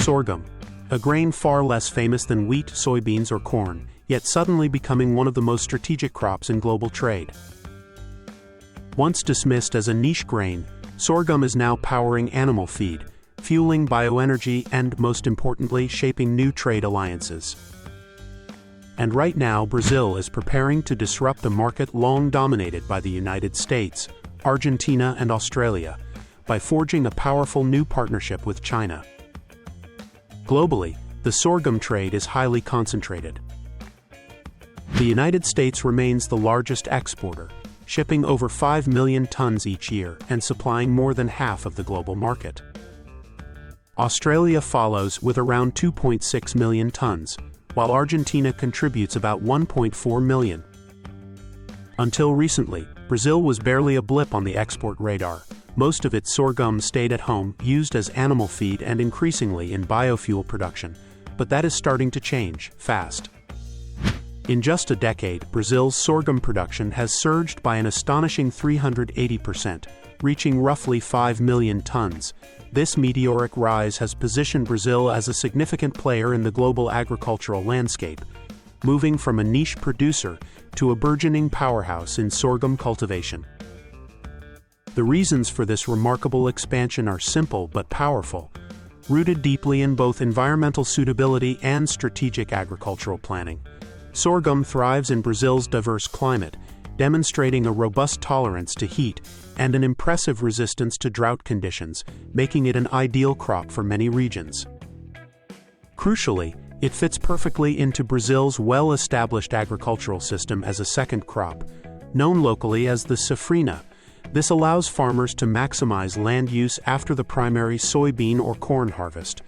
Sorghum, a grain far less famous than wheat, soybeans, or corn, yet suddenly becoming one of the most strategic crops in global trade. Once dismissed as a niche grain, sorghum is now powering animal feed, fueling bioenergy, and, most importantly, shaping new trade alliances. And right now, Brazil is preparing to disrupt the market long dominated by the United States, Argentina, and Australia, by forging a powerful new partnership with China. Globally, the sorghum trade is highly concentrated. The United States remains the largest exporter, shipping over 5 million tons each year and supplying more than half of the global market. Australia follows with around 2.6 million tons, while Argentina contributes about 1.4 million. Until recently, Brazil was barely a blip on the export radar. Most of its sorghum stayed at home, used as animal feed and increasingly in biofuel production, but that is starting to change, fast. In just a decade, Brazil's sorghum production has surged by an astonishing 380%, reaching roughly 5 million tons. This meteoric rise has positioned Brazil as a significant player in the global agricultural landscape, moving from a niche producer to a burgeoning powerhouse in sorghum cultivation. The reasons for this remarkable expansion are simple but powerful, rooted deeply in both environmental suitability and strategic agricultural planning. Sorghum thrives in Brazil's diverse climate, demonstrating a robust tolerance to heat and an impressive resistance to drought conditions, making it an ideal crop for many regions. Crucially, it fits perfectly into Brazil's well-established agricultural system as a second crop, known locally as the safrinha. This allows farmers to maximize land use after the primary soybean or corn harvest,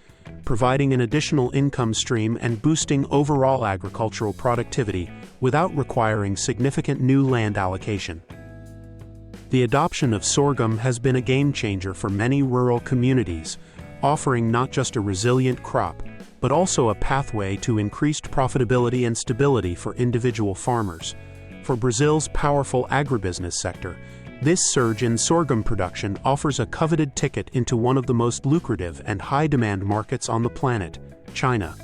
providing an additional income stream and boosting overall agricultural productivity without requiring significant new land allocation. The adoption of sorghum has been a game-changer for many rural communities, offering not just a resilient crop, but also a pathway to increased profitability and stability for individual farmers. For Brazil's powerful agribusiness sector, this surge in sorghum production offers a coveted ticket into one of the most lucrative and high-demand markets on the planet, China.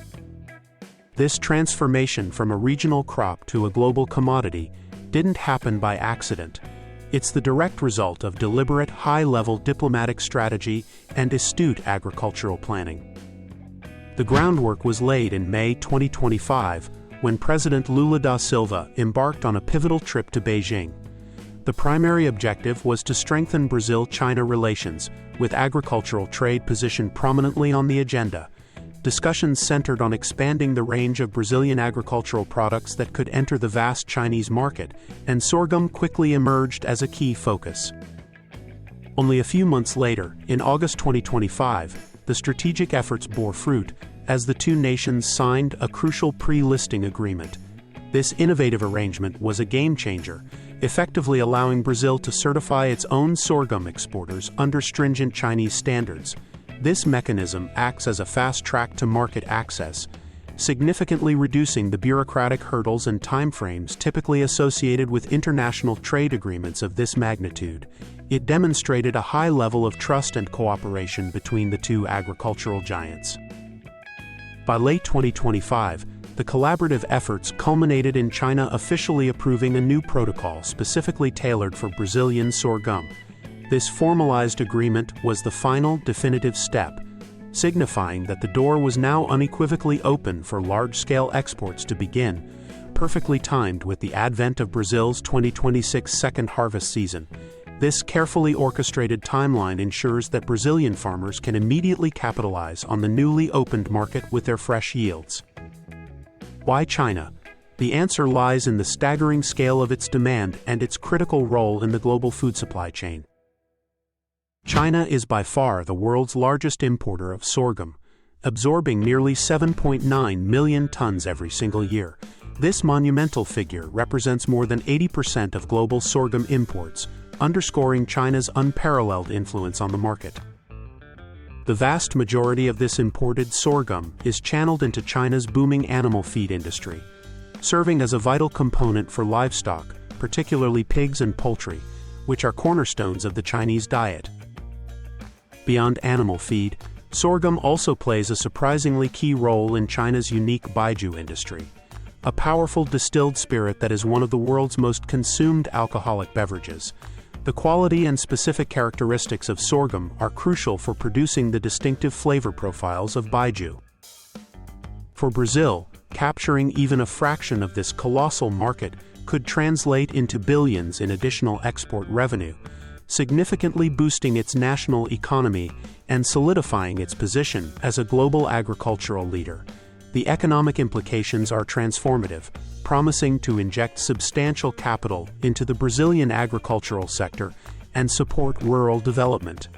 This transformation from a regional crop to a global commodity didn't happen by accident. It's the direct result of deliberate, high-level diplomatic strategy and astute agricultural planning. The groundwork was laid in May 2025 when President Lula da Silva embarked on a pivotal trip to Beijing. The primary objective was to strengthen Brazil-China relations, with agricultural trade positioned prominently on the agenda. Discussions centered on expanding the range of Brazilian agricultural products that could enter the vast Chinese market, and sorghum quickly emerged as a key focus. Only a few months later, in August 2025, the strategic efforts bore fruit, as the two nations signed a crucial pre-listing agreement. This innovative arrangement was a game-changer, effectively allowing Brazil to certify its own sorghum exporters under stringent Chinese standards. This mechanism acts as a fast track to market access, significantly reducing the bureaucratic hurdles and timeframes typically associated with international trade agreements of this magnitude. It demonstrated a high level of trust and cooperation between the two agricultural giants. By late 2025, the collaborative efforts culminated in China officially approving a new protocol specifically tailored for Brazilian sorghum. This formalized agreement was the final, definitive step, signifying that the door was now unequivocally open for large-scale exports to begin, perfectly timed with the advent of Brazil's 2026 second harvest season. This carefully orchestrated timeline ensures that Brazilian farmers can immediately capitalize on the newly opened market with their fresh yields. Why China? The answer lies in the staggering scale of its demand and its critical role in the global food supply chain. China is by far the world's largest importer of sorghum, absorbing nearly 7.9 million tons every single year. This monumental figure represents more than 80% of global sorghum imports, underscoring China's unparalleled influence on the market. The vast majority of this imported sorghum is channeled into China's booming animal feed industry, serving as a vital component for livestock, particularly pigs and poultry, which are cornerstones of the Chinese diet. Beyond animal feed, Sorghum also plays a surprisingly key role in China's unique baijiu industry, a powerful distilled spirit that is one of the world's most consumed alcoholic beverages. The quality and specific characteristics of sorghum are crucial for producing the distinctive flavor profiles of baijiu. For Brazil, capturing even a fraction of this colossal market could translate into billions in additional export revenue, significantly boosting its national economy and solidifying its position as a global agricultural leader. The economic implications are transformative, promising to inject substantial capital into the Brazilian agricultural sector and support rural development.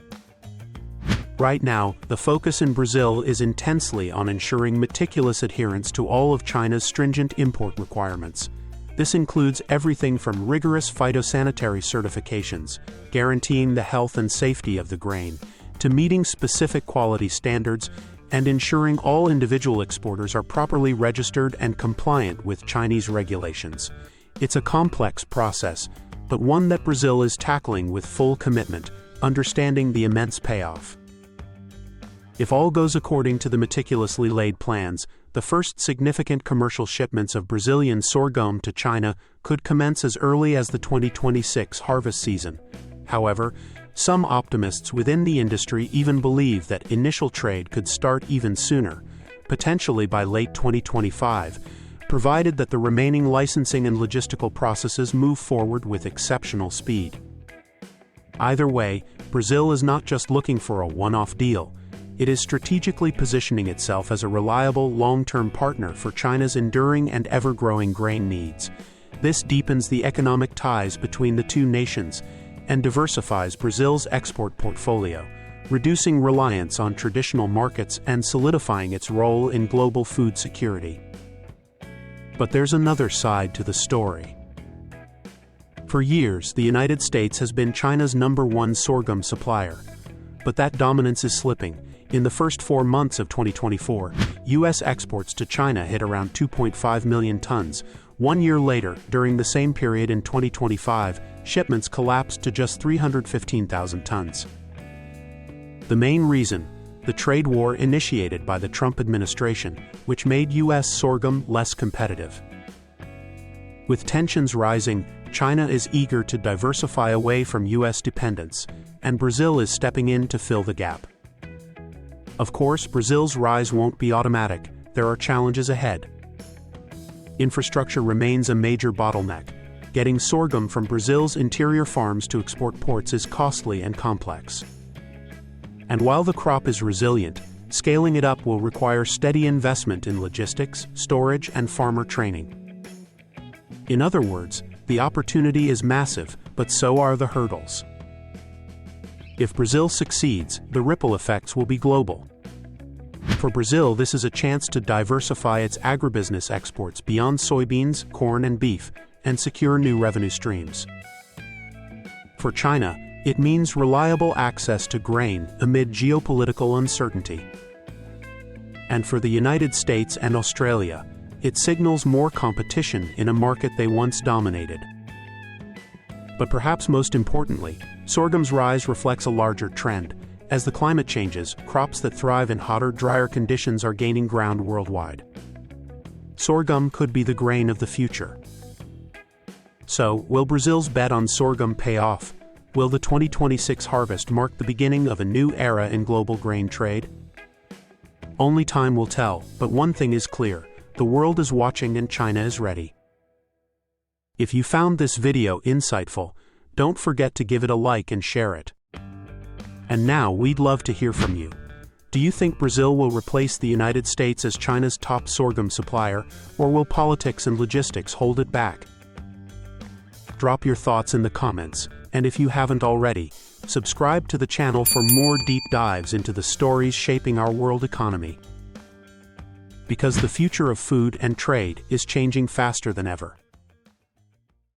Right now, the focus in Brazil is intensely on ensuring meticulous adherence to all of China's stringent import requirements. This includes everything from rigorous phytosanitary certifications, guaranteeing the health and safety of the grain, to meeting specific quality standards and ensuring all individual exporters are properly registered and compliant with Chinese regulations. It's a complex process, but one that Brazil is tackling with full commitment, understanding the immense payoff. If all goes according to the meticulously laid plans, the first significant commercial shipments of Brazilian sorghum to China could commence as early as the 2026 harvest season. However, some optimists within the industry even believe that initial trade could start even sooner, potentially by late 2025, provided that the remaining licensing and logistical processes move forward with exceptional speed. Either way, Brazil is not just looking for a one-off deal. It is strategically positioning itself as a reliable, long-term partner for China's enduring and ever-growing grain needs. This deepens the economic ties between the two nations and diversifies Brazil's export portfolio, reducing reliance on traditional markets and solidifying its role in global food security. But there's another side to the story. For years, the United States has been China's #1 sorghum supplier, but that dominance is slipping. In the first 4 months of 2024, U.S. exports to China hit around 2.5 million tons. 1 year later, during the same period in 2025, shipments collapsed to just 315,000 tons. The main reason? The trade war initiated by the Trump administration, which made U.S. sorghum less competitive. With tensions rising, China is eager to diversify away from U.S. dependence, and Brazil is stepping in to fill the gap. Of course, Brazil's rise won't be automatic. There are challenges ahead. Infrastructure remains a major bottleneck. Getting sorghum from Brazil's interior farms to export ports is costly and complex. And while the crop is resilient, scaling it up will require steady investment in logistics, storage, and farmer training. In other words, the opportunity is massive, but so are the hurdles. If Brazil succeeds, the ripple effects will be global. For Brazil, this is a chance to diversify its agribusiness exports beyond soybeans, corn, and beef, and secure new revenue streams. For China, it means reliable access to grain amid geopolitical uncertainty. And for the United States and Australia, it signals more competition in a market they once dominated. But perhaps most importantly, sorghum's rise reflects a larger trend. As the climate changes, crops that thrive in hotter, drier conditions are gaining ground worldwide. Sorghum could be the grain of the future. So, will Brazil's bet on sorghum pay off? Will the 2026 harvest mark the beginning of a new era in global grain trade? Only time will tell, but one thing is clear: the world is watching and China is ready. If you found this video insightful, don't forget to give it a like and share it. And now we'd love to hear from you. Do you think Brazil will replace the United States as China's top sorghum supplier, or will politics and logistics hold it back? Drop your thoughts in the comments, and if you haven't already, subscribe to the channel for more deep dives into the stories shaping our world economy. Because the future of food and trade is changing faster than ever.